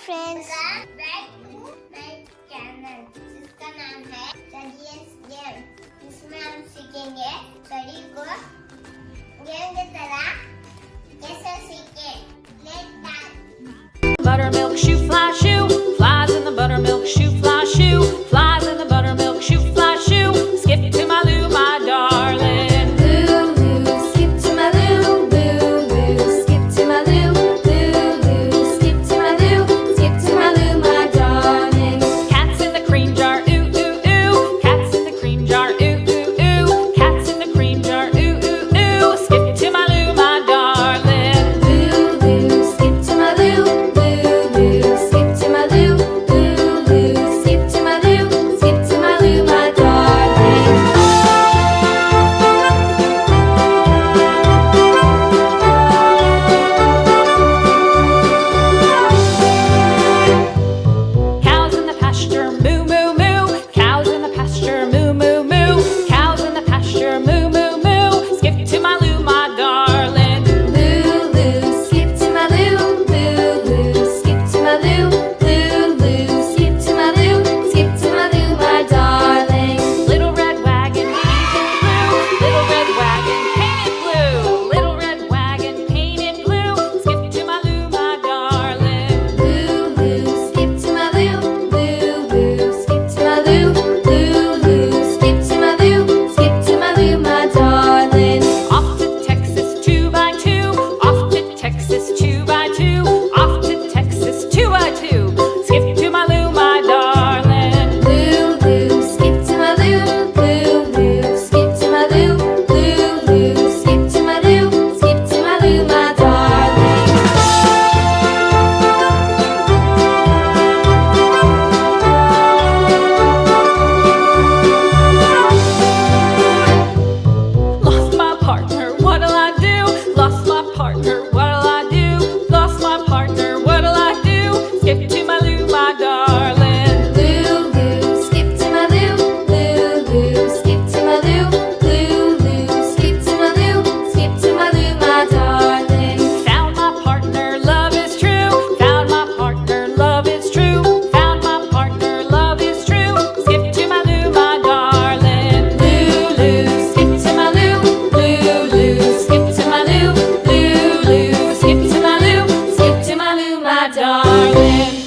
Friends, back to my channel जिसका नाम है स्टडीज गेम। इसमें हम सीखेंगे स्टडी को गेम की तरह कैसे सीखें। Let's start. Buttermilk shoe fly shoe, flies in the buttermilk shoe fly shoe, flies in the buttermilk shoe fly shoe. Skip to my loo, my darling. Loo, loo, skip to my loo, loo, loo, skip to my loo, loo, loo, skip to my loo, skip to my loo, my darling. Cats in the cream jar, ooh ooh ooh. Cats in the cream jar, ooh ooh ooh. Cats in the cream jar, ooh ooh ooh. Skip to my loo, my darling. Loo, loo, skip to my loo, loo, loo, skip to my loo, loo, loo, skip to my loo, skip to my loo, my darling. Cows in the pasture, moo moo moo. Cows in the pasture, moo moo moo. Cows in the pasture, moo moo moo. Skip to my loo, my darling. Loo, loo, skip to my loo, loo, loo, skip to my loo, loo, loo, skip to my loo, skip to my loo, my darling. Little red wagon, painted blue. Little red wagon, painted blue. Little red wagon, painted blue. Skip to my loo, my darling. Loo, loo, skip to my loo, loo, loo, skip to my loo, loo, loo, skip to my loo, skip to my loo, my darling. Off to Texas 2x2. Off to Texas 2x2. Off to Texas 2x2. Skip to my loo, my darling. Loo, loo, skip to my loo, loo, loo, skip to my loo, loo, loo, skip to my loo, skip to my loo, my darling. Lost my partner, what'll I do? Lost my partner, what'll I do? Lost my partner, what'll I do? Skip to my loo, my darling. Loo, loo, skip to my loo, loo, loo, skip to my loo, loo, loo, skip to my loo, skip to my loo, my darling. Found my partner, love is true. Found my partner, love is true. Found my partner, love is true. Skip to my loo, my darling. Loo, loo, skip to my loo, loo, loo, skip to my loo, loo, loo, skip to my loo, skip to my loo, my darling.